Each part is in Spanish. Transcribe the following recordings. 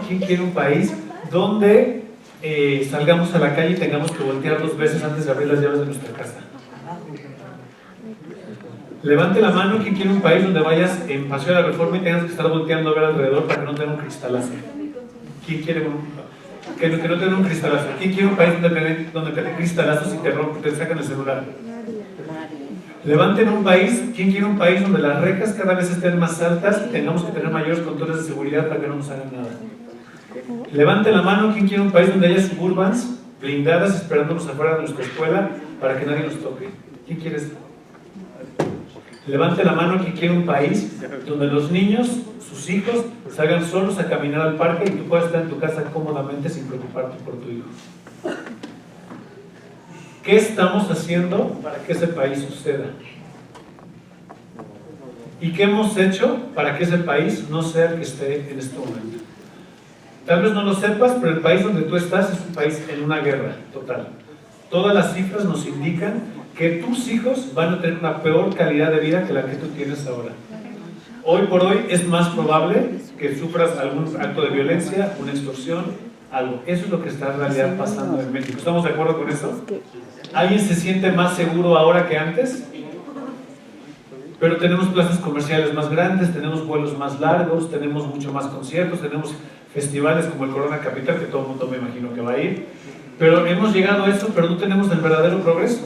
¿quién quiere un país donde salgamos a la calle y tengamos que voltear 2 veces antes de abrir las llaves de nuestra casa? Levante la mano, ¿quién quiere un país donde vayas en Paseo de la Reforma y tengas que estar volteando a ver alrededor para que no tenga un cristalazo? ¿Quién quiere que no tenga un cristalazo? ¿Quién quiere un país donde te den cristalazos y te sacan el celular? Levanten un país, ¿quién quiere un país donde las rejas cada vez estén más altas y tengamos que tener mayores controles de seguridad para que no nos hagan nada? Levanten la mano, ¿quién quiere un país donde haya suburbans blindadas esperándonos afuera de nuestra escuela para que nadie nos toque? ¿Quién quiere esto? Levante la mano, ¿quién quiere un país donde los niños, sus hijos, salgan solos a caminar al parque y tú puedas estar en tu casa cómodamente sin preocuparte por tu hijo? ¿Qué estamos haciendo para que ese país suceda? ¿Y qué hemos hecho para que ese país no sea el que esté en este momento? Tal vez no lo sepas, pero el país donde tú estás es un país en una guerra total. Todas las cifras nos indican que tus hijos van a tener una peor calidad de vida que la que tú tienes ahora. Hoy por hoy es más probable que sufras algún acto de violencia, una extorsión, algo. Eso es lo que está en realidad pasando en México. ¿Estamos de acuerdo con eso? ¿Alguien se siente más seguro ahora que antes? Pero tenemos plazas comerciales más grandes, tenemos vuelos más largos, tenemos mucho más conciertos, tenemos festivales como el Corona Capital, que todo el mundo me imagino que va a ir. Pero hemos llegado a eso, pero no tenemos el verdadero progreso.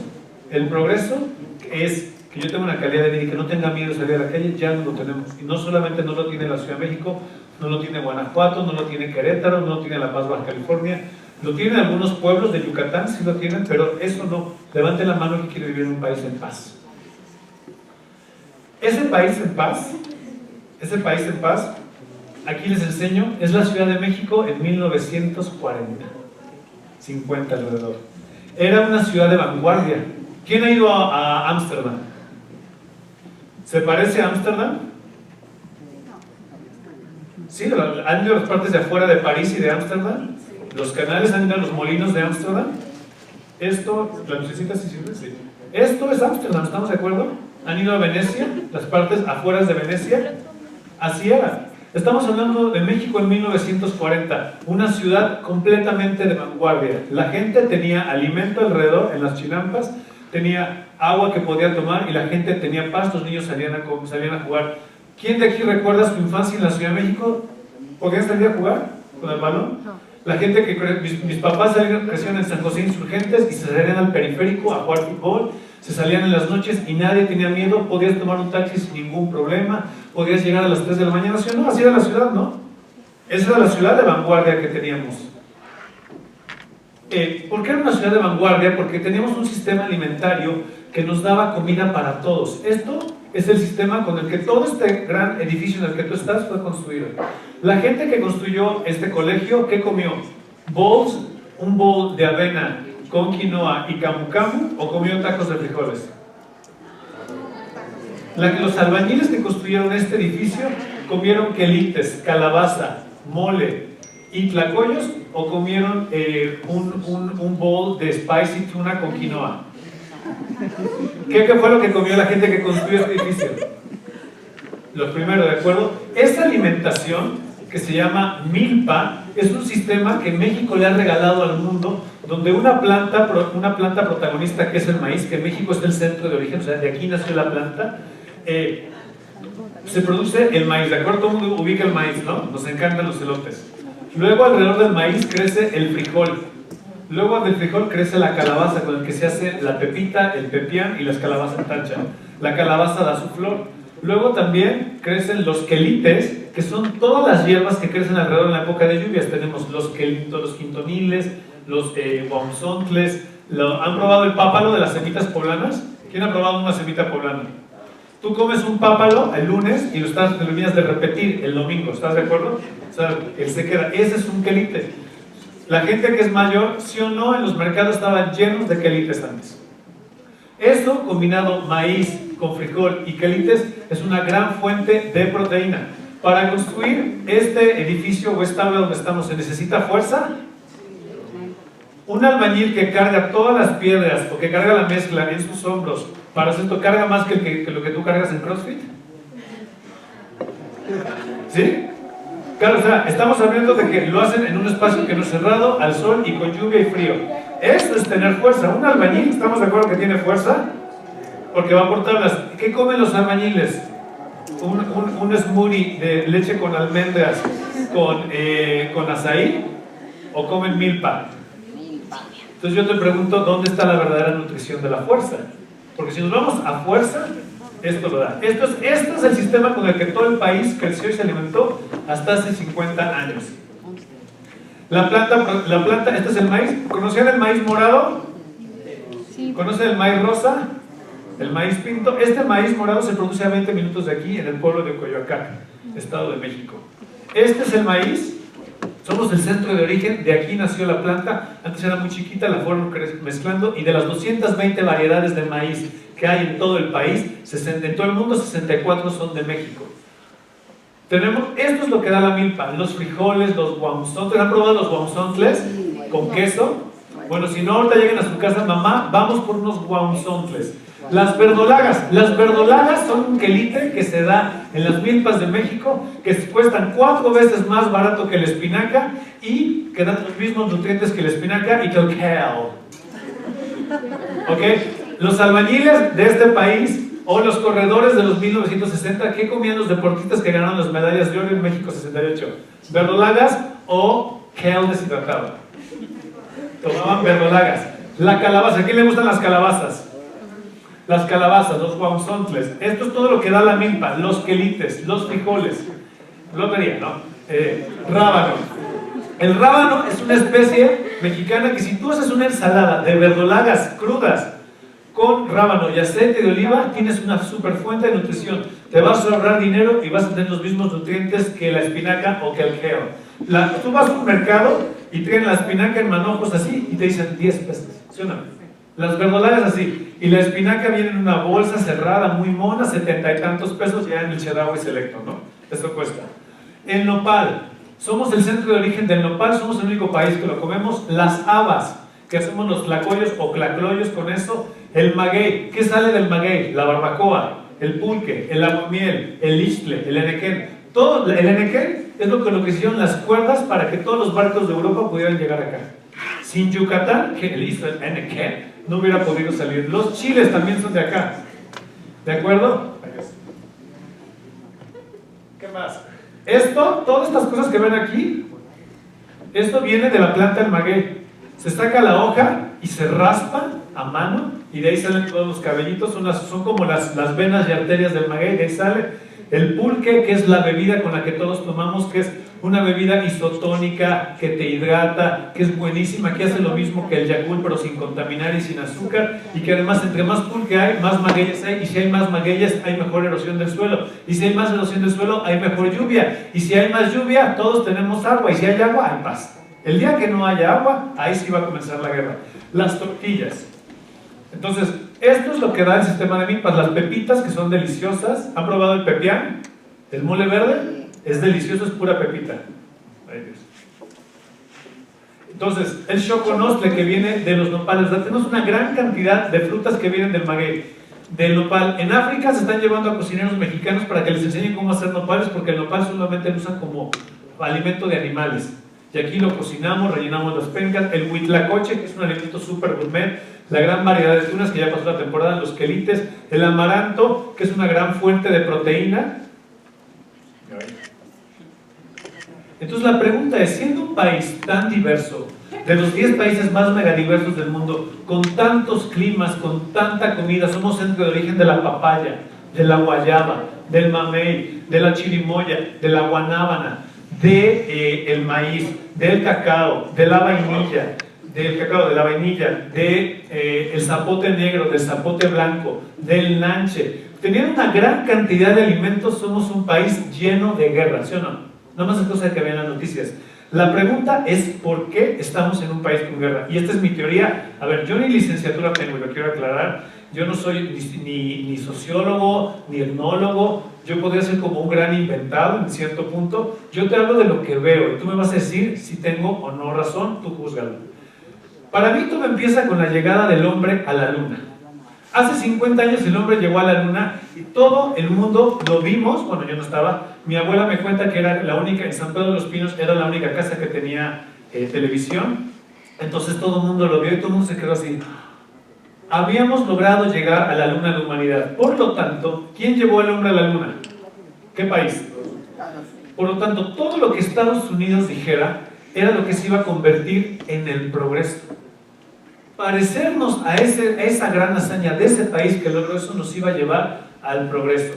El progreso es que yo tenga una calidad de vida y que no tenga miedo de salir a la calle, ya no lo tenemos. Y no solamente no lo tiene la Ciudad de México, no lo tiene Guanajuato, no lo tiene Querétaro, no lo tiene La Paz, Baja California. Lo tienen algunos pueblos de Yucatán, sí lo tienen, pero eso no. Levante la mano que quiere vivir en un país en paz. Ese país en paz, aquí les enseño, es la Ciudad de México en 1940, 50 alrededor. Era una ciudad de vanguardia. ¿Quién ha ido a Ámsterdam? ¿Se parece a Ámsterdam? Sí, han ido a las partes de afuera de París y de Ámsterdam. Los canales, han ido a los molinos de Ámsterdam. Esto, la lucecita sí sirve, sí. Esto es Ámsterdam, ¿estamos de acuerdo? Han ido a Venecia, las partes afueras de Venecia. Así era. Estamos hablando de México en 1940, una ciudad completamente de vanguardia. La gente tenía alimento alrededor, en las chinampas, tenía agua que podía tomar y la gente tenía paz, los niños salían a jugar. ¿Quién de aquí recuerda su infancia en la Ciudad de México? ¿Podían salir a jugar con el balón? La gente que mis papás crecieron en San José Insurgentes y se salían al periférico a jugar fútbol, se salían en las noches y nadie tenía miedo, podías tomar un taxi sin ningún problema, podías llegar a las 3 de la mañana, ¿sí o no? Así era la ciudad, ¿no? Esa era la ciudad de vanguardia que teníamos. ¿Por qué era una ciudad de vanguardia? Porque teníamos un sistema alimentario que nos daba comida para todos. Esto es el sistema con el que todo este gran edificio en el que tú estás fue construido. La gente que construyó este colegio, ¿qué comió? ¿Bowls? ¿Un bowl de avena con quinoa y camu camu o comió tacos de frijoles? Los albañiles que construyeron este edificio comieron quelites, calabaza, mole y tlacoyos o comieron un bowl de spicy tuna con quinoa. ¿Qué fue lo que comió la gente que construyó este edificio? Lo primero, ¿de acuerdo? Esta alimentación que se llama milpa es un sistema que México le ha regalado al mundo, donde una planta protagonista que es el maíz, que México es el centro de origen, o sea, de aquí nació la planta, se produce el maíz, ¿de acuerdo? Todo el mundo ubica el maíz, ¿no? Nos encantan los elotes. Luego alrededor del maíz crece el frijol. Luego del frijol crece la calabaza, con el que se hace la pepita, el pepián y las calabazas tacha. La calabaza da su flor. Luego también crecen los quelites, que son todas las hierbas que crecen alrededor en la época de lluvias. Tenemos los quelitos, los quintoniles, los guamzontles. ¿Han probado el pápalo de las semitas poblanas? ¿Quién ha probado una semita poblana? Tú comes un pápalo el lunes y lo terminas de repetir el domingo, ¿estás de acuerdo? O sea, él se queda. Ese es un quelite. La gente que es mayor, sí o no, en los mercados estaban llenos de quelites antes. Esto, combinado maíz con frijol y quelites, es una gran fuente de proteína. Para construir este edificio o esta obra donde estamos, ¿se necesita fuerza? Un albañil que carga todas las piedras o que carga la mezcla en sus hombros, para hacer esto, ¿carga más que lo que tú cargas en CrossFit? ¿Sí? Claro, o sea, estamos hablando de que lo hacen en un espacio que no es cerrado, al sol y con lluvia y frío. Eso es tener fuerza. Un albañil, ¿estamos de acuerdo que tiene fuerza? Porque va por tablas. ¿Qué comen los albañiles? Un smoothie de leche con almendras, con azaí, o comen milpa. Entonces yo te pregunto, ¿dónde está la verdadera nutrición de la fuerza? Porque si nos vamos a fuerza, esto lo da. Esto es el sistema con el que todo el país creció y se alimentó hasta hace 50 años. La planta, este es el maíz. ¿Conocían el maíz morado? Sí. ¿Conocen el maíz rosa? El maíz pinto. Este maíz morado se produce a 20 minutos de aquí, en el pueblo de Coyoacán, Estado de México. Este es el maíz. Somos el centro de origen, de aquí nació la planta. Antes era muy chiquita, la fueron mezclando, y de las 220 variedades de maíz que hay en todo el país, en todo el mundo, 64 son de México. Esto es lo que da la milpa: los frijoles, los guamzontles. ¿Han probado los guamzontles con queso? Bueno, si no, ahorita lleguen a su casa, mamá, vamos por unos guamzontles. Las verdolagas son un quelite que se da en las milpas de México, que cuestan 4 veces más barato que la espinaca y que dan los mismos nutrientes que la espinaca y que el kale. ¿Ok? Los albañiles de este país, o los corredores de los 1960, ¿qué comían los deportistas que ganaron las medallas de oro en México 68? ¿Verdolagas o kale deshidratado? Tomaban verdolagas. La calabaza, ¿a quién le gustan las calabazas? Las calabazas, los guamzontles. Esto es todo lo que da la milpa: los quelites, los frijoles. Lotería, ¿no? Rábano. El rábano es una especie mexicana que, si tú haces una ensalada de verdolagas crudas con rábano y aceite de oliva, tienes una super fuente de nutrición. Te vas a ahorrar dinero y vas a tener los mismos nutrientes que la espinaca o que el kale. Tú vas a un mercado y tienen la espinaca en manojos así y te dicen 10 pesos. ¿Sí o no? Las verdolagas así, y la espinaca viene en una bolsa cerrada, muy mona, 70 y tantos pesos, ya en el Chedraui Selecto, ¿no? Eso cuesta. El nopal, somos el centro de origen del nopal, somos el único país que lo comemos. Las habas, que hacemos los tlacoyos o clacloyos con eso. El maguey, ¿qué sale del maguey? La barbacoa, el pulque, el aguamiel, el ixtle, el enequén. Todo, el enequén es lo que hicieron las cuerdas para que todos los barcos de Europa pudieran llegar acá. Sin Yucatán, que el enequén, no hubiera podido salir. Los chiles también son de acá. ¿De acuerdo? ¿Qué más? Todas estas cosas que ven aquí, esto viene de la planta del maguey. Se saca la hoja y se raspa a mano, y de ahí salen todos los cabellitos. Son como las venas y arterias del maguey. De ahí sale el pulque, que es la bebida con la que todos tomamos, que es una bebida isotónica que te hidrata, que es buenísima, que hace lo mismo que el Yakult, pero sin contaminar y sin azúcar, y que además, entre más pulque hay, más magueyes hay, y si hay más magueyes hay mejor erosión del suelo, y si hay más erosión del suelo hay mejor lluvia, y si hay más lluvia todos tenemos agua, y si hay agua hay paz. El día que no haya agua, ahí sí va a comenzar la guerra. Las tortillas. Entonces, esto es lo que da el sistema de milpas. Las pepitas, que son deliciosas. ¿Han probado el pepián? ¿El mole verde? Es delicioso, es pura pepita. Ay, Dios. Entonces, el choconostle, que viene de los nopales. Tenemos una gran cantidad de frutas que vienen del maguey, del nopal. En África se están llevando a cocineros mexicanos para que les enseñen cómo hacer nopales, porque el nopal solamente lo usan como alimento de animales. Y aquí lo cocinamos, rellenamos las pencas. El huitlacoche, que es un alimento súper gourmet. La gran variedad de tunas, que ya pasó la temporada, los quelites. El amaranto, que es una gran fuente de proteína. Entonces la pregunta es, siendo un país tan diverso, de los 10 países más megadiversos del mundo, con tantos climas, con tanta comida, somos centro de origen de la papaya, de la guayaba, del mamey, de la chirimoya, de la guanábana, del maíz, del cacao, de la vainilla, del zapote negro, del zapote blanco, del nanche. Teniendo una gran cantidad de alimentos, somos un país lleno de guerra, ¿sí o no? No más es cosa de que vean las noticias. La pregunta es, ¿por qué estamos en un país con guerra? Y esta es mi teoría. A ver, yo ni licenciatura tengo, y lo quiero aclarar. Yo no soy ni sociólogo, ni etnólogo. Yo podría ser como un gran inventado en cierto punto. Yo te hablo de lo que veo, y tú me vas a decir si tengo o no razón, tú júzgalo. Para mí todo empieza con la llegada del hombre a la luna. Hace 50 años el hombre llegó a la luna y todo el mundo lo vimos. Bueno, yo no estaba. Mi abuela me cuenta que era la única, en San Pedro de los Pinos era la única casa que tenía televisión. Entonces todo el mundo lo vio y todo el mundo se quedó así. Habíamos logrado llegar a la luna de la humanidad. Por lo tanto, ¿quién llevó al hombre a la luna? ¿Qué país? Por lo tanto, todo lo que Estados Unidos dijera era lo que se iba a convertir en el progreso. Parecernos a esa gran hazaña de ese país que logró eso nos iba a llevar al progreso.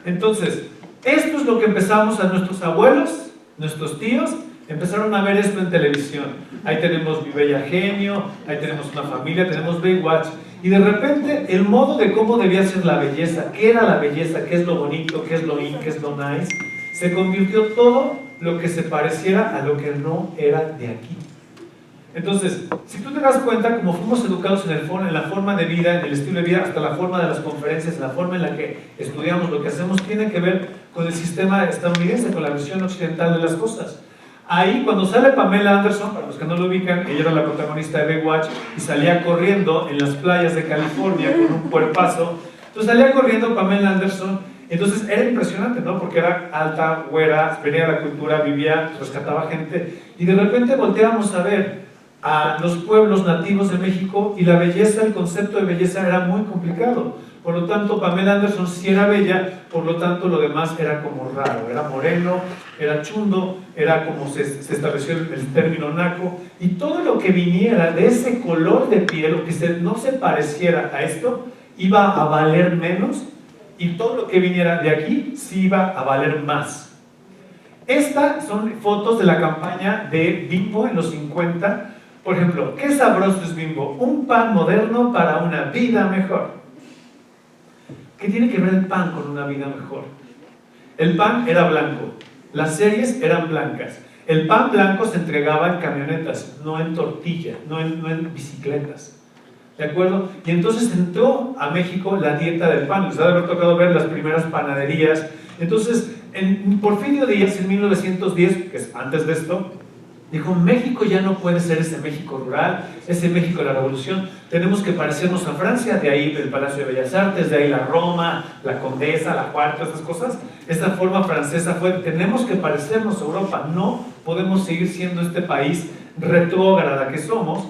Entonces, esto es lo que empezamos a nuestros abuelos, nuestros tíos, empezaron a ver esto en televisión. Ahí tenemos Mi Bella Genio, ahí tenemos Una Familia, tenemos Baywatch. Y de repente, el modo de cómo debía ser la belleza, qué era la belleza, qué es lo bonito, qué es lo in, qué es lo nice, se convirtió todo lo que se pareciera a lo que no era de aquí. Entonces, si tú te das cuenta, como fuimos educados en la forma de vida, en el estilo de vida, hasta la forma de las conferencias, la forma en la que estudiamos, lo que hacemos, tiene que ver con el sistema estadounidense, con la visión occidental de las cosas. Ahí, cuando sale Pamela Anderson, para los que no lo ubican, ella era la protagonista de Baywatch y salía corriendo en las playas de California con un cuerpazo. Entonces salía corriendo Pamela Anderson. Entonces era impresionante, ¿no? Porque era alta, güera, venía de la cultura, vivía, rescataba gente. Y de repente volteábamos a ver a los pueblos nativos de México y la belleza, el concepto de belleza era muy complicado. Por lo tanto, Pamela Anderson sí era bella, por lo tanto lo demás era como raro, era moreno, era chundo, era como se estableció el término naco, y todo lo que viniera de ese color de piel, o que no se pareciera a esto, iba a valer menos, y todo lo que viniera de aquí sí iba a valer más. Estas son fotos de la campaña de Bimbo en los 50. Por ejemplo, ¿qué sabroso es Bimbo? Un pan moderno para una vida mejor. ¿Qué tiene que ver el pan con una vida mejor? El pan era blanco, las series eran blancas. El pan blanco se entregaba en camionetas, no en tortilla, no en bicicletas. ¿De acuerdo? Y entonces entró a México la dieta del pan. Les ha de haber tocado ver las primeras panaderías. Entonces, Porfirio Díaz, en 1910, que es antes de esto, dijo, México ya no puede ser ese México rural, ese México de la Revolución, tenemos que parecernos a Francia, de ahí el Palacio de Bellas Artes, de ahí la Roma, la Condesa, la Cuarta, estas cosas. Esta forma francesa fue, tenemos que parecernos a Europa, no podemos seguir siendo este país retrógrada que somos.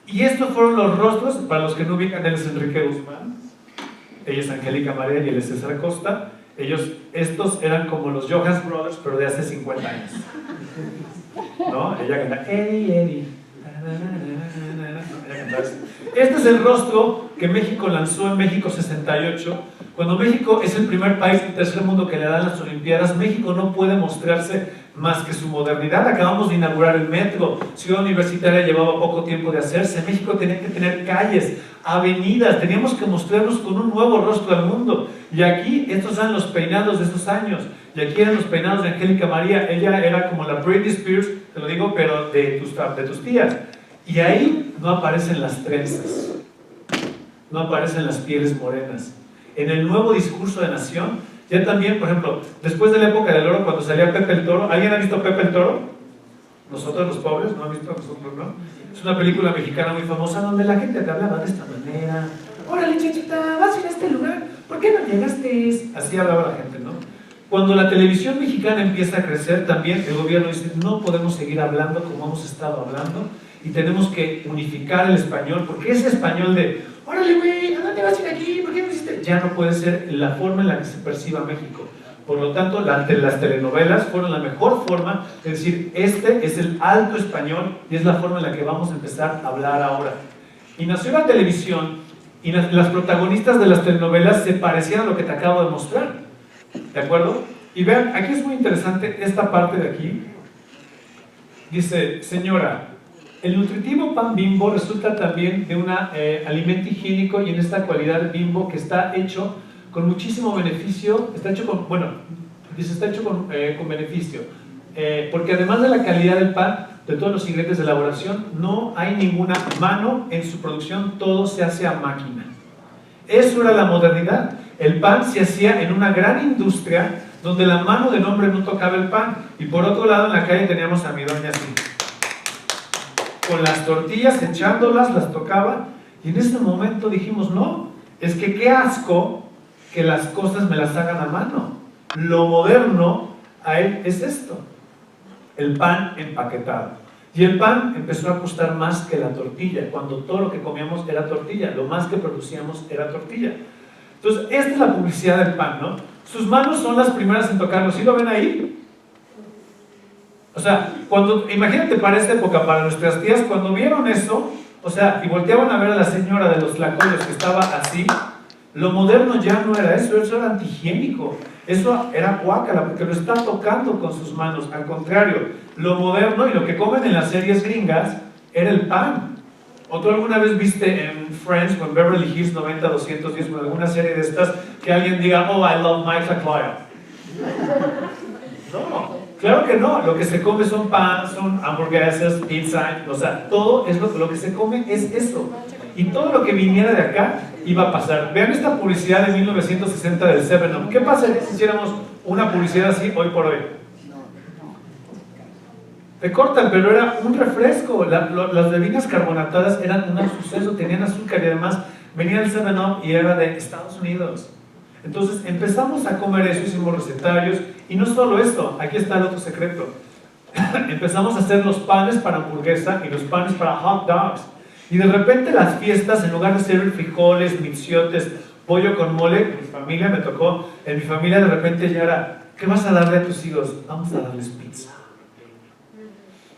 Y estos fueron los rostros, para los que no ubican, él es Enrique Guzmán, ella es Angélica María y él es César Costa. Estos eran como los Jonas Brothers, pero de hace 50 años. ¿No? Ella canta Eddie, Eddie. Este es el rostro que México lanzó en México 68. Cuando México es el primer país del tercer mundo que le dan las Olimpiadas, México no puede mostrarse más que su modernidad. Acabamos de inaugurar el metro, Ciudad Universitaria llevaba poco tiempo de hacerse, México tenía que tener calles, avenidas, teníamos que mostrarnos con un nuevo rostro al mundo. Y aquí, estos eran los peinados de esos años, y aquí eran los peinados de Angélica María. Ella era como la Britney Spears, te lo digo, pero de tus tías. Y ahí no aparecen las trenzas, no aparecen las pieles morenas. En el nuevo discurso de nación, ya también, por ejemplo, después de la época del oro, cuando salía Pepe el Toro, ¿alguien ha visto Pepe el Toro? Nosotros los pobres, ¿no han visto? Nosotros no. Es una película mexicana muy famosa donde la gente te hablaba de esta manera. Órale, chachita, vas a ir a este lugar, ¿por qué no llegaste? Así hablaba la gente, ¿no? Cuando la televisión mexicana empieza a crecer, también el gobierno dice, no podemos seguir hablando como hemos estado hablando y tenemos que unificar el español, porque ese español de, órale, güey, ¿a dónde vas a ir aquí? ¿Por qué no hiciste? Ya no puede ser la forma en la que se perciba México. Por lo tanto, las telenovelas fueron la mejor forma de decir, este es el alto español y es la forma en la que vamos a empezar a hablar ahora. Y nació la televisión y las protagonistas de las telenovelas se parecían a lo que te acabo de mostrar. ¿De acuerdo? Y vean, aquí es muy interesante esta parte de aquí. Dice, señora, el nutritivo pan Bimbo resulta también de un alimento higiénico y en esta cualidad Bimbo que está hecho con muchísimo beneficio, está hecho con beneficio, porque además de la calidad del pan, de todos los ingredientes de elaboración, no hay ninguna mano en su producción, todo se hace a máquina. Eso era la modernidad. El pan se hacía en una gran industria donde la mano del hombre no tocaba el pan, y por otro lado en la calle teníamos a mi doña así. con las tortillas, echándolas, las tocaba, y en ese momento dijimos, no, es que qué asco que las cosas me las hagan a mano. Lo moderno a él es esto, el pan empaquetado. Y el pan empezó a costar más que la tortilla, cuando todo lo que comíamos era tortilla, lo más que producíamos era tortilla. Entonces, esta es la publicidad del pan, ¿no? Sus manos son las primeras en tocarlo, ¿sí lo ven ahí? O sea, imagínate para esta época, para nuestras tías, cuando vieron eso, o sea, y volteaban a ver a la señora de los tlacoyos que estaba así, lo moderno ya no era eso era antihigiénico, eso era guácala, porque lo está tocando con sus manos. Al contrario, lo moderno y lo que comen en las series gringas era el pan. ¿O tú alguna vez viste en Friends o en Beverly Hills 90210 o en alguna serie de estas que alguien diga, oh, I love my tlacoyo? No, claro que no. Lo que se come son pan, son hamburguesas, pizza, o sea, todo es lo que se come es eso. Y todo lo que viniera de acá iba a pasar. Vean esta publicidad de 1960 del 7-Up. ¿Qué pasaría si hiciéramos una publicidad así hoy por hoy? Te cortan, pero era un refresco. Las bebidas carbonatadas eran un suceso, tenían azúcar y además venía el 7-Up y era de Estados Unidos. Entonces empezamos a comer eso, hicimos recetarios, y no solo esto, aquí está el otro secreto. Empezamos a hacer los panes para hamburguesa y los panes para hot dogs. Y de repente las fiestas, en lugar de servir frijoles, mixiotes, pollo con mole, en mi familia me tocó, en mi familia de repente ya era, ¿qué vas a darle a tus hijos? Vamos a darles pizza.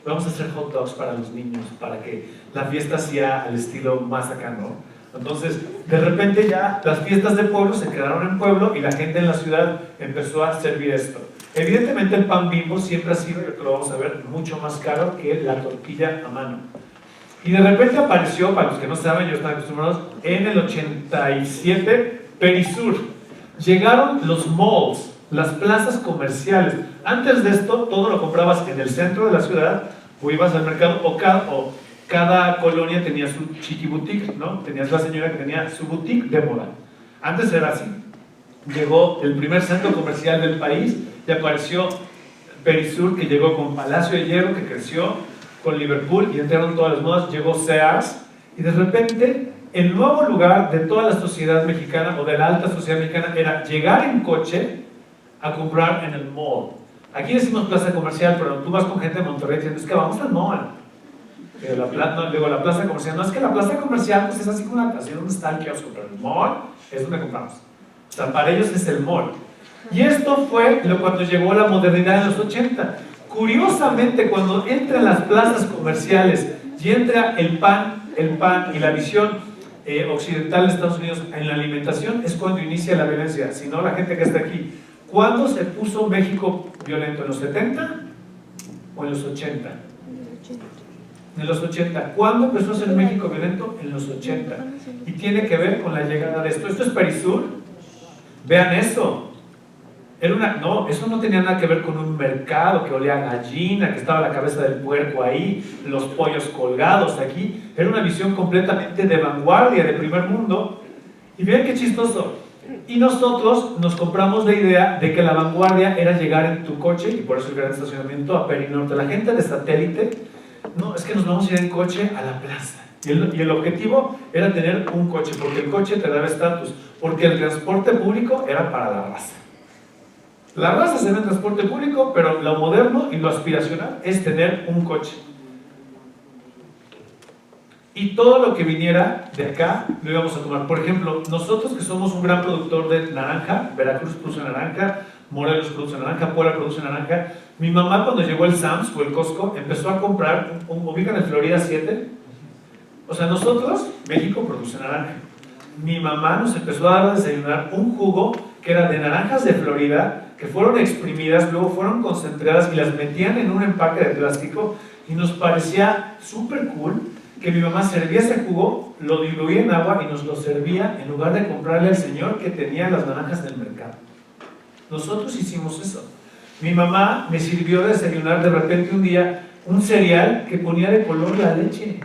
Vamos a hacer hot dogs para los niños, para que la fiesta sea al estilo más acá, ¿no? Entonces, de repente ya las fiestas de pueblo se quedaron en pueblo y la gente en la ciudad empezó a servir esto. Evidentemente el pan Bimbo siempre ha sido, y lo vamos a ver, mucho más caro que la tortilla a mano. Y de repente apareció, para los que no saben, yo estaba acostumbrados, en el 87, Perisur. Llegaron los malls, las plazas comerciales. Antes de esto, todo lo comprabas en el centro de la ciudad, o ibas al mercado, o cada colonia tenía su chiqui boutique, ¿no? Tenías la señora que tenía su boutique de moda. Antes era así. Llegó el primer centro comercial del país y apareció Perisur, que llegó con Palacio de Hierro, que creció, con Liverpool, y entraron todas las modas. Llegó Sears, y de repente el nuevo lugar de toda la sociedad mexicana, o de la alta sociedad mexicana, era llegar en coche a comprar en el mall. Aquí decimos plaza comercial, pero tú vas con gente de Monterrey y dices, es que vamos al mall. Luego la plaza comercial, no, es que la plaza comercial pues es así como así donde está el kiosco, pero el mall es donde compramos. O sea, para ellos es el mall. Y esto fue cuando llegó la modernidad en los 80. Curiosamente, cuando entran las plazas comerciales y entra el pan y la visión occidental de Estados Unidos en la alimentación, es cuando inicia la violencia. Si no, la gente que está aquí, ¿cuándo se puso México violento? ¿En los 70 o en los 80? En los 80. ¿Cuándo empezó a ser México violento? En los 80. Y tiene que ver con la llegada de esto. Esto es Perisur. Vean eso. No, eso no tenía nada que ver con un mercado que olía a gallina, que estaba la cabeza del puerco ahí, los pollos colgados aquí. Era una visión completamente de vanguardia, de primer mundo. Y vean qué chistoso. Y nosotros nos compramos la idea de que la vanguardia era llegar en tu coche, y por eso el gran estacionamiento a Perinorte. La gente de satélite, no, es que nos vamos a ir en coche a la plaza. Y el objetivo era tener un coche, porque el coche te daba estatus, porque el transporte público era para la raza. La raza se ve en transporte público, pero lo moderno y lo aspiracional es tener un coche. Y todo lo que viniera de acá lo íbamos a tomar. Por ejemplo, nosotros que somos un gran productor de naranja, Veracruz produce naranja, Morelos produce naranja, Puebla produce naranja. Mi mamá, cuando llegó el Sam's o el Costco, empezó a comprar, ubican el Florida 7. O sea, nosotros, México produce naranja. Mi mamá nos empezó a dar a desayunar un jugo que era de naranjas de Florida, que fueron exprimidas, luego fueron concentradas y las metían en un empaque de plástico, y nos parecía súper cool que mi mamá servía ese jugo, lo diluía en agua y nos lo servía en lugar de comprarle al señor que tenía las naranjas del mercado. Nosotros hicimos eso. Mi mamá me sirvió de desayunar de repente un día un cereal que ponía de color la leche.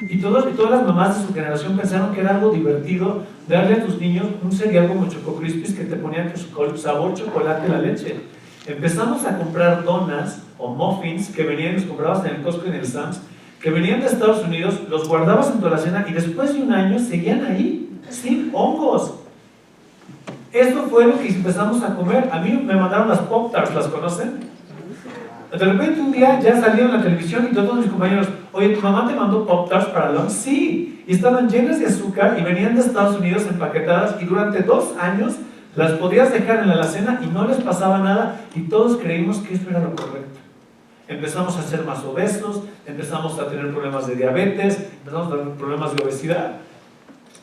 Y todas las mamás de su generación pensaron que era algo divertido darle a tus niños un cereal como Choco Crispies que te ponía sabor chocolate la leche. Empezamos a comprar donas o muffins que venían y los comprabas en el Costco y en el Sam's, que venían de Estados Unidos, los guardabas en tu alacena y después de un año seguían ahí, sin hongos. Esto fue lo que empezamos a comer. A mí me mandaron las Pop-Tarts, ¿las conocen? De repente un día ya salieron en la televisión y todos mis compañeros, oye, ¿tu mamá te mandó Pop-Tarts para lunch? Sí, y estaban llenas de azúcar y venían de Estados Unidos empaquetadas y durante 2 años las podías dejar en la alacena y no les pasaba nada y todos creímos que eso era lo correcto. Empezamos a ser más obesos, empezamos a tener problemas de diabetes, empezamos a tener problemas de obesidad.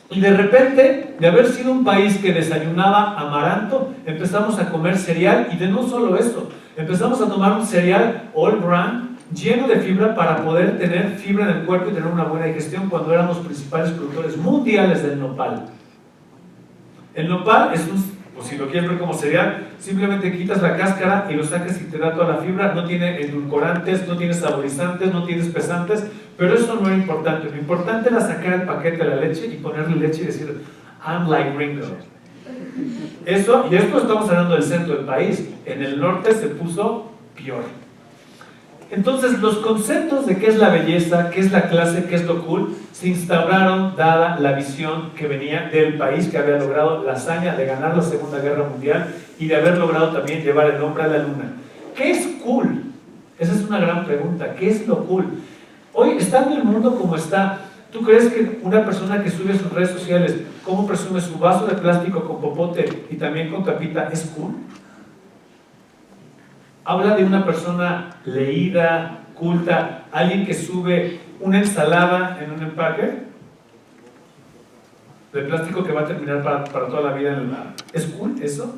Y de repente, de haber sido un país que desayunaba amaranto, empezamos a comer cereal y de no solo eso, empezamos a tomar un cereal all bran lleno de fibra para poder tener fibra en el cuerpo y tener una buena digestión cuando éramos principales productores mundiales del nopal. El nopal es pues si lo quieres ver como cereal, simplemente quitas la cáscara y lo sacas y te da toda la fibra, no tiene edulcorantes, no tiene saborizantes, no tiene espesantes, pero eso no era importante. Lo importante era sacar el paquete de la leche y ponerle leche y decir, I'm like Ringo. Eso, y esto estamos hablando del centro del país, en el norte se puso peor. Entonces los conceptos de qué es la belleza, qué es la clase, qué es lo cool, se instauraron dada la visión que venía del país que había logrado la hazaña de ganar la Segunda Guerra Mundial y de haber logrado también llevar el hombre a la luna. ¿Qué es cool? Esa es una gran pregunta. ¿Qué es lo cool? Hoy, estando el mundo como está, ¿tú crees que una persona que sube a sus redes sociales cómo presume su vaso de plástico con popote y también con tapita es cool? Habla de una persona leída, culta, alguien que sube una ensalada en un empaque de plástico que va a terminar para toda la vida en el mar. ¿Es cool eso?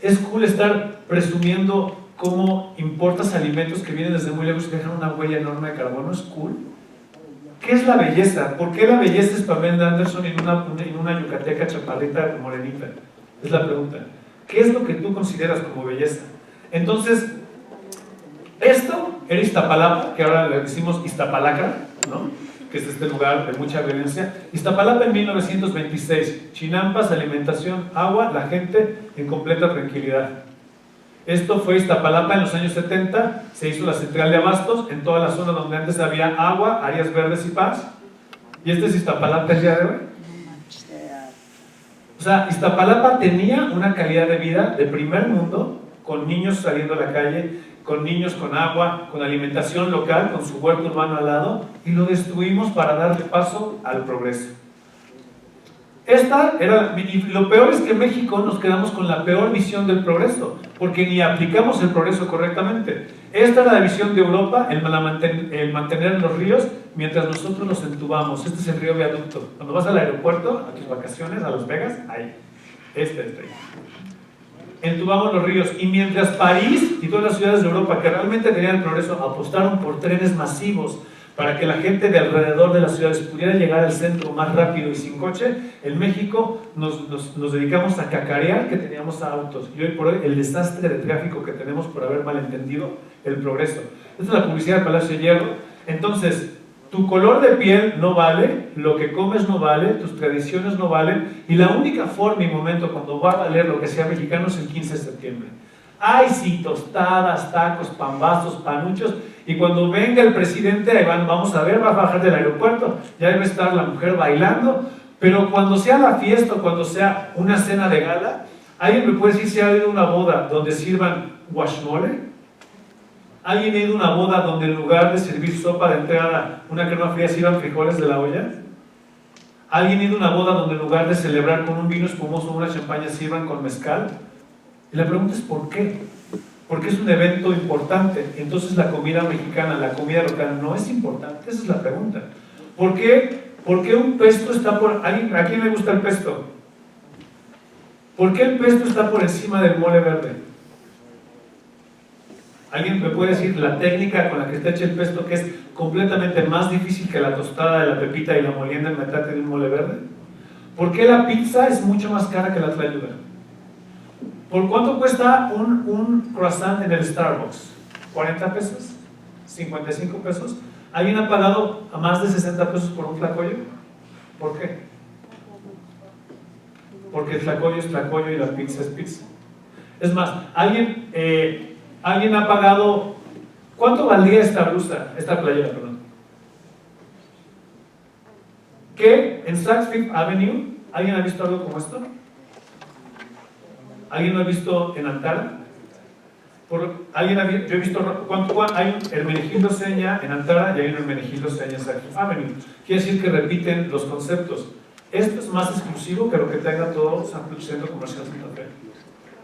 ¿Es cool estar presumiendo cómo importas alimentos que vienen desde muy lejos y dejan una huella enorme de carbono? ¿Es cool? ¿Qué es la belleza? ¿Por qué la belleza es Pamela Anderson en una yucateca chaparrita morenita? Es la pregunta. ¿Qué es lo que tú consideras como belleza? Entonces, esto era Iztapalapa, que ahora le decimos Iztapalacra, ¿no? Que es este lugar de mucha violencia. Iztapalapa en 1926, chinampas, alimentación, agua, la gente en completa tranquilidad. Esto fue Iztapalapa en los años 70, se hizo la central de abastos en toda la zona donde antes había agua, áreas verdes y paz. Y este es Iztapalapa el día de hoy. O sea, Iztapalapa tenía una calidad de vida de primer mundo, con niños saliendo a la calle, con niños con agua, con alimentación local, con su huerto urbano al lado, y lo destruimos para darle paso al progreso. Y lo peor es que en México nos quedamos con la peor visión del progreso, porque ni aplicamos el progreso correctamente. Esta era la visión de Europa, el mantener los ríos mientras nosotros los entubamos. Este es el río Viaducto. Cuando vas al aeropuerto, a tus vacaciones, a Las Vegas, ahí. Entubamos los ríos, y mientras París y todas las ciudades de Europa que realmente tenían el progreso apostaron por trenes masivos para que la gente de alrededor de las ciudades pudiera llegar al centro más rápido y sin coche, en México nos dedicamos a cacarear que teníamos autos, y hoy por hoy el desastre de tráfico que tenemos por haber malentendido el progreso. Esta es la publicidad del Palacio de Hierro. Entonces, tu color de piel no vale, lo que comes no vale, tus tradiciones no valen, y la única forma y momento cuando va a valer lo que sea mexicano es el 15 de septiembre. Ay, sí, tostadas, tacos, pambazos, panuchos, y cuando venga el presidente, ahí vamos a ver, va a bajar del aeropuerto, ya debe estar la mujer bailando, pero cuando sea la fiesta, cuando sea una cena de gala, ¿alguien me puede decir si ha habido una boda donde sirvan guacamole? ¿Alguien ha ido a una boda donde en lugar de servir sopa de entrada, una crema fría, sirvan frijoles de la olla? ¿Alguien ha ido a una boda donde en lugar de celebrar con un vino espumoso o una champaña, sirvan con mezcal? Y la pregunta es ¿por qué? Porque es un evento importante. Entonces la comida mexicana, la comida local no es importante. Esa es la pregunta. ¿Por qué un pesto está por... ¿A quién le gusta el pesto? ¿Por qué el pesto está por encima del mole verde? ¿Alguien me puede decir la técnica con la que está hecho el pesto, que es completamente más difícil que la tostada de la pepita y la molienda en metate de un mole verde? ¿Por qué la pizza es mucho más cara que la tlayuda? ¿Por cuánto cuesta un croissant en el Starbucks? ¿40 pesos? ¿55 pesos? ¿Alguien ha pagado a más de 60 pesos por un tlacoyo? ¿Por qué? Porque el tlacoyo es tlacoyo y la pizza es pizza. Es más, ¿alguien ha pagado? ¿Cuánto valía esta blusa? Esta playera, perdón. que en Saks Fifth Avenue, ¿alguien ha visto algo como esto? ¿Alguien lo ha visto en Antara? Yo he visto, hay un Hermenegildo Seña en Antara y hay un Hermenegildo Seña en Saks Fifth Avenue. Quiere decir que repiten los conceptos. Esto es más exclusivo que lo que tenga todo Centro Comercial Santa Fe.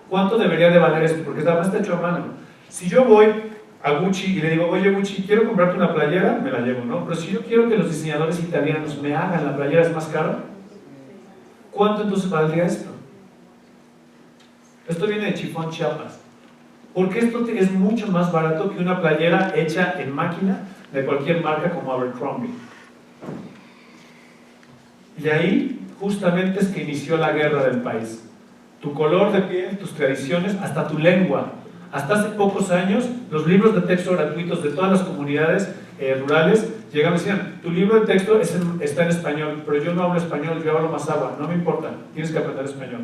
¿Cuánto debería de valer esto? Porque además está hecho a mano. Si yo voy a Gucci y le digo, oye Gucci, quiero comprarte una playera, me la llevo, ¿no? Pero si yo quiero que los diseñadores italianos me hagan la playera, ¿es más caro? ¿Cuánto entonces valdría esto? Esto viene de Chifón, Chiapas. Porque esto es mucho más barato que una playera hecha en máquina de cualquier marca como Abercrombie. Y ahí justamente es que inició la guerra del país. Tu color de piel, tus tradiciones, hasta tu lengua. Hasta hace pocos años, los libros de texto gratuitos de todas las comunidades rurales llegaban y decían, tu libro de texto está en español, pero yo no hablo español, yo hablo mazahua, no me importa, tienes que aprender español.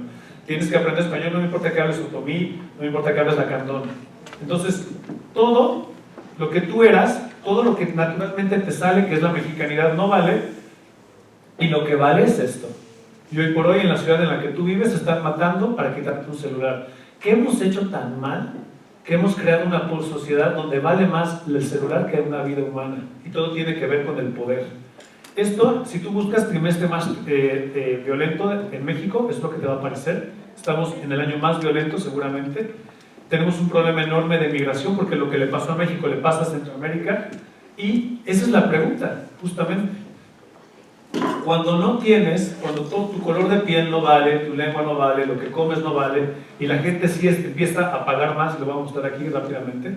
Tienes que aprender español, no me importa que hables otomí, no me importa que hables lacandón. Entonces, todo lo que tú eras, todo lo que naturalmente te sale, que es la mexicanidad, no vale, y lo que vale es esto. Y hoy por hoy, en la ciudad en la que tú vives, se están matando para quitarte un celular. ¿Qué hemos hecho tan mal que hemos creado una sociedad donde vale más el celular que una vida humana? Y todo tiene que ver con el poder. Esto, si tú buscas trimestre más violento en México, es lo que te va a aparecer. Estamos en el año más violento seguramente. Tenemos un problema enorme de migración porque lo que le pasó a México le pasa a Centroamérica. Y esa es la pregunta, justamente. Cuando no tienes, cuando todo tu color de piel no vale, tu lengua no vale, lo que comes no vale, y la gente sí empieza a pagar más, lo voy a mostrar aquí rápidamente,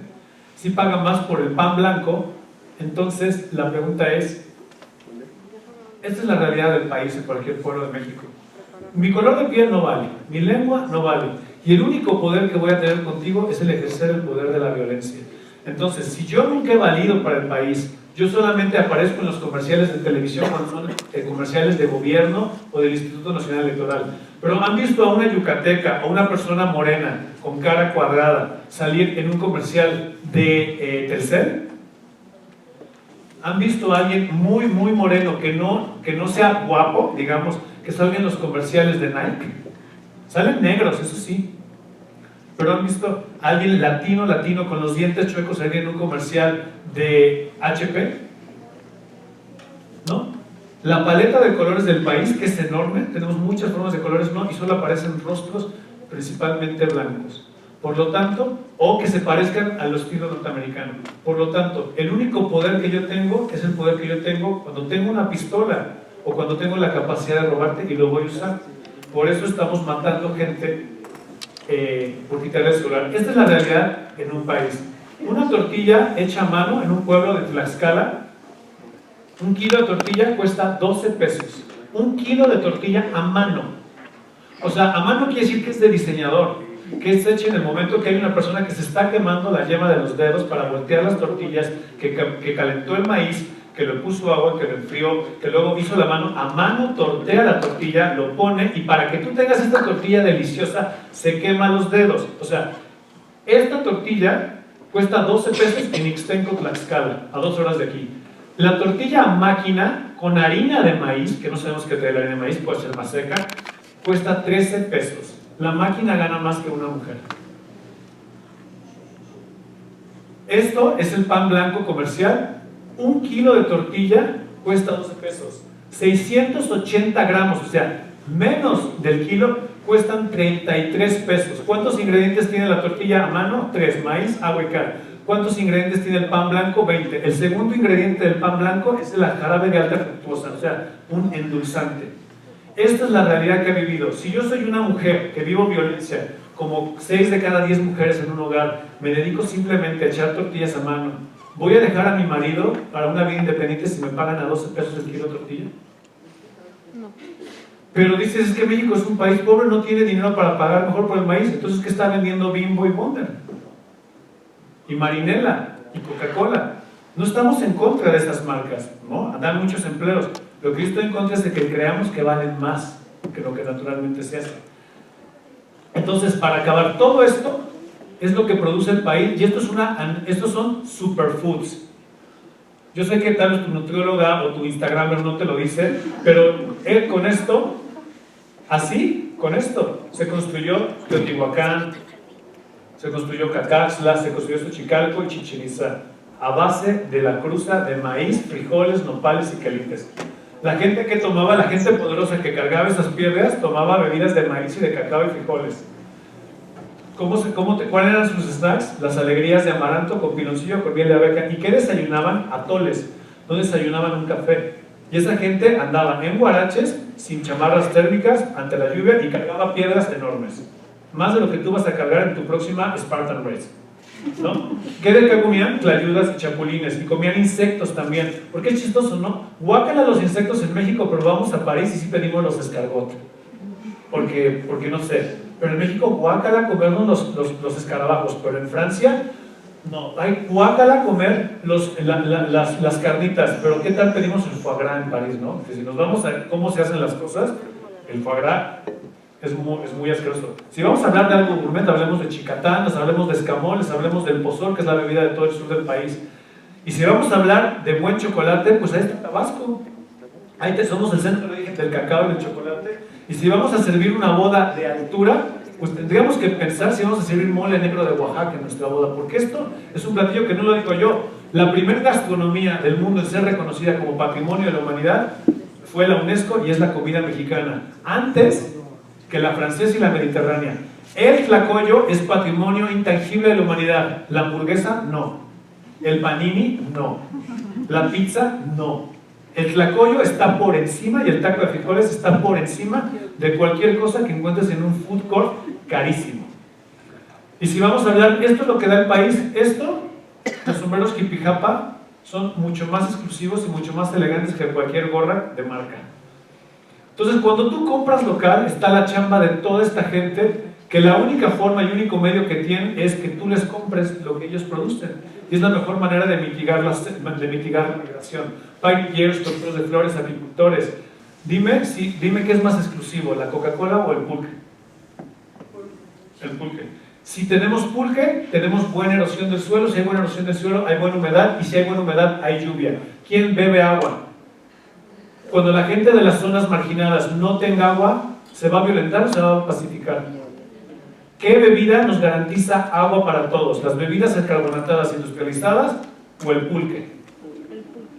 si paga más por el pan blanco, entonces la pregunta es, esta es la realidad del país en cualquier pueblo de México. Mi color de piel no vale, mi lengua no vale, y el único poder que voy a tener contigo es el ejercer el poder de la violencia. Entonces, si yo nunca he valido para el país, yo solamente aparezco en los comerciales de televisión cuando son comerciales de gobierno o del Instituto Nacional Electoral. Pero ¿han visto a una yucateca o una persona morena con cara cuadrada salir en un comercial de Telcel? ¿Han visto a alguien muy moreno que no sea guapo, digamos, que salga en los comerciales de Nike? Salen negros, eso sí. Pero ¿han visto a alguien latino con los dientes chuecos salir en un comercial de HP? ¿No? La paleta de colores del país, que es enorme, tenemos muchas formas de colores, ¿no? Y solo aparecen rostros principalmente blancos. Por lo tanto, o que se parezcan al estilo norteamericano. Por lo tanto, el único poder que yo tengo es el poder que yo tengo cuando tengo una pistola o cuando tengo la capacidad de robarte y lo voy a usar. Por eso estamos matando gente por quitarle el celular. Esta es la realidad en un país. Una tortilla hecha a mano en un pueblo de Tlaxcala, un kilo de tortilla cuesta 12 pesos. Un kilo de tortilla a mano. O sea, a mano quiere decir que es de diseñador, que es hecha en el momento que hay una persona que se está quemando la yema de los dedos para voltear las tortillas, que calentó el maíz, que le puso agua, que lo enfrió, que luego hizo la mano, a mano tortea la tortilla, lo pone, y para que tú tengas esta tortilla deliciosa, se quema los dedos. O sea, esta tortilla cuesta 12 pesos en Ixtenco, Tlaxcala, a 2 horas de aquí. La tortilla a máquina, con harina de maíz, que no sabemos qué trae la harina de maíz, puede ser más seca, cuesta 13 pesos. La máquina gana más que una mujer. Esto es el pan blanco comercial. Un kilo de tortilla cuesta 12 pesos. 680 gramos, o sea, menos del kilo, cuestan 33 pesos. ¿Cuántos ingredientes tiene la tortilla a mano? 3, maíz, agua y cal. ¿Cuántos ingredientes tiene el pan blanco? 20. El segundo ingrediente del pan blanco es el jarabe de alta fructuosa, o sea, un endulzante. Esta es la realidad que he vivido. Si yo soy una mujer que vivo violencia, como 6 de cada 10 mujeres en un hogar, me dedico simplemente a echar tortillas a mano, ¿voy a dejar a mi marido para una vida independiente si me pagan a 12 pesos el kilo de tortilla? No. Pero dices, es que México es un país pobre, no tiene dinero para pagar mejor por el maíz, entonces ¿qué está vendiendo Bimbo y Wonder? Y Marinela, y Coca-Cola. No estamos en contra de esas marcas, ¿no? Dan muchos empleos. Lo que yo estoy en contra es de que creamos que valen más que lo que naturalmente se hace. Entonces, para acabar todo esto, es lo que produce el país, y estos son superfoods. Yo sé que tal vez tu nutrióloga o tu Instagramer no te lo dice, pero él con esto, así, con esto, se construyó Teotihuacán, se construyó Cacaxtla, se construyó Xochicalco y Chichén Itzá, a base de la cruza de maíz, frijoles, nopales y quelites. La gente que tomaba, la gente poderosa que cargaba esas piedras, tomaba bebidas de maíz y de cacao y frijoles. ¿Cuáles eran sus snacks? Las alegrías de amaranto con piloncillo, con miel de abeja. ¿Y qué desayunaban? Atoles. No desayunaban un café. Y esa gente andaba en huaraches, sin chamarras térmicas, ante la lluvia, y cargaba piedras enormes. Más de lo que tú vas a cargar en tu próxima Spartan Race, ¿no? ¿Qué de qué comían? Tlayudas y chapulines. Y comían insectos también. Porque es chistoso, ¿no? Guácala los insectos en México, pero vamos a París y sí pedimos los escargot. Porque no sé. Pero en México, guácala comernos los escarabajos. Pero en Francia, no. Hay guácala comer las carnitas. Pero ¿qué tal pedimos el foie gras en París, no? Que si nos vamos a cómo se hacen las cosas, el foie gras es muy asqueroso. Si vamos a hablar de algo gourmet, hablemos de chicatanas, hablemos de escamoles, hablemos del pozol, que es la bebida de todo el sur del país. Y si vamos a hablar de buen chocolate, pues ahí está Tabasco. Ahí somos el centro de origen del cacao y del chocolate. Y si vamos a servir una boda de altura, pues tendríamos que pensar si vamos a servir mole negro de Oaxaca en nuestra boda, porque esto es un platillo que no lo digo yo. La primera gastronomía del mundo en ser reconocida como patrimonio de la humanidad fue la UNESCO y es la comida mexicana, antes que la francesa y la mediterránea. El tlacoyo es patrimonio intangible de la humanidad. La hamburguesa, no. El panini, no. La pizza, no. El tlacoyo está por encima y el taco de frijoles está por encima de cualquier cosa que encuentres en un food court carísimo. Y si vamos a hablar, esto es lo que da el país, los sombreros Jipijapa son mucho más exclusivos y mucho más elegantes que cualquier gorra de marca. Entonces, cuando tú compras local, está la chamba de toda esta gente que la única forma y único medio que tienen es que tú les compres lo que ellos producen. Y es la mejor manera de mitigar la migración. Paiquilleros, productores de flores, agricultores. Dime qué es más exclusivo, la Coca-Cola o el pulque. El pulque. Si tenemos pulque, tenemos buena erosión del suelo. Si hay buena erosión del suelo, hay buena humedad. Y si hay buena humedad, hay lluvia. ¿Quién bebe agua? Cuando la gente de las zonas marginadas no tenga agua, ¿se va a violentar o se va a pacificar? ¿Qué bebida nos garantiza agua para todos? ¿Las bebidas carbonatadas industrializadas o el pulque?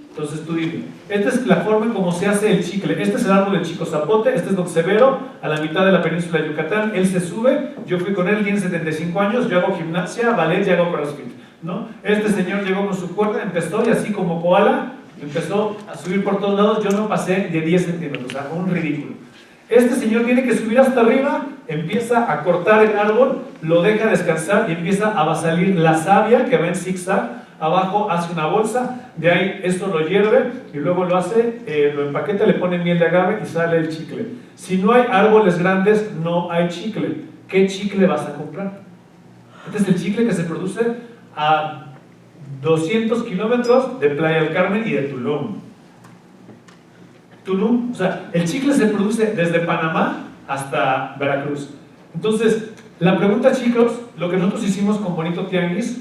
Entonces tú dime, esta es la forma en cómo se hace el chicle. Este es el árbol del Chico Zapote, este es Don Severo, a la mitad de la península de Yucatán. Él se sube, yo fui con él, tiene 75 años, yo hago gimnasia, ballet y hago crossfit, ¿no? Este señor llegó con su cuerda, empezó y así como koala, empezó a subir por todos lados. Yo no pasé de 10 centímetros, o sea, un ridículo. Este señor tiene que subir hasta arriba, empieza a cortar el árbol, lo deja descansar y empieza a salir la savia que va en zigzag. Abajo hace una bolsa, de ahí esto lo hierve y luego lo empaqueta, le pone miel de agave y sale el chicle. Si no hay árboles grandes, no hay chicle. ¿Qué chicle vas a comprar? Este es el chicle que se produce a 200 kilómetros de Playa del Carmen y de Tulum. O sea, el chicle se produce desde Panamá hasta Veracruz. Entonces, la pregunta, chicos, lo que nosotros hicimos con Bonito Tianguis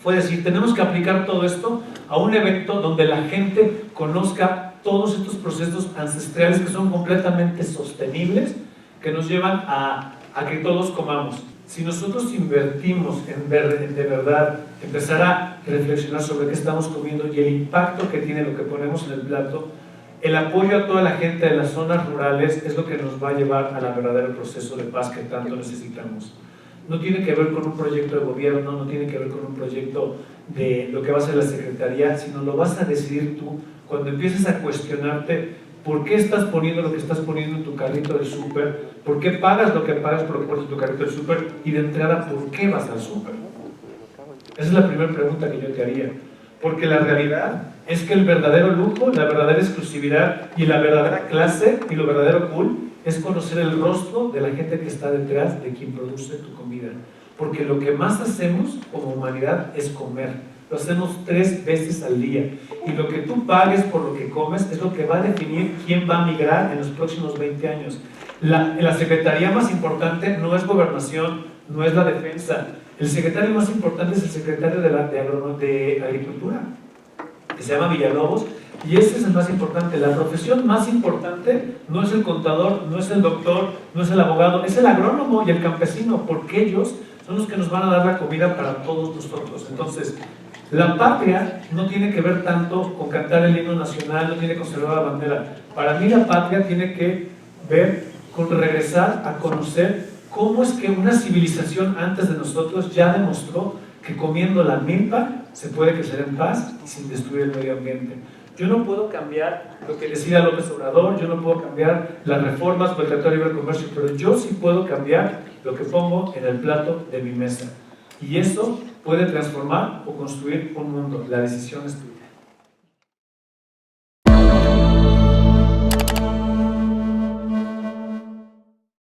fue decir, tenemos que aplicar todo esto a un evento donde la gente conozca todos estos procesos ancestrales que son completamente sostenibles, que nos llevan a que todos comamos. Si nosotros invertimos de verdad, empezar a reflexionar sobre qué estamos comiendo y el impacto que tiene lo que ponemos en el plato, el apoyo a toda la gente de las zonas rurales es lo que nos va a llevar al verdadero proceso de paz que tanto necesitamos. No tiene que ver con un proyecto de gobierno, no tiene que ver con un proyecto de lo que va a hacer la Secretaría, sino lo vas a decidir tú cuando empieces a cuestionarte por qué estás poniendo lo que estás poniendo en tu carrito de súper, por qué pagas lo que pagas por lo que pones en tu carrito de súper y de entrada, ¿por qué vas al súper? Esa es la primera pregunta que yo te haría. Porque la realidad es que el verdadero lujo, la verdadera exclusividad y la verdadera clase y lo verdadero cool es conocer el rostro de la gente que está detrás de quien produce tu comida. Porque lo que más hacemos como humanidad es comer. Lo hacemos 3 veces al día. Y lo que tú pagues por lo que comes es lo que va a definir quién va a migrar en los próximos 20 años. La secretaría más importante no es gobernación, no es la defensa. El secretario más importante es el secretario de Agricultura. que se llama Villalobos, y ese es el más importante. La profesión más importante no es el contador, no es el doctor, no es el abogado, es el agrónomo y el campesino, porque ellos son los que nos van a dar la comida para todos nosotros. Entonces, la patria no tiene que ver tanto con cantar el himno nacional, no tiene que conservar la bandera. Para mí la patria tiene que ver con regresar a conocer cómo es que una civilización antes de nosotros ya demostró que comiendo la milpa se puede crecer en paz y sin destruir el medio ambiente. Yo no puedo cambiar lo que decida López Obrador, yo no puedo cambiar las reformas por el Tratado de Libre Comercio, pero yo sí puedo cambiar lo que pongo en el plato de mi mesa. Y eso puede transformar o construir un mundo. La decisión es tuya.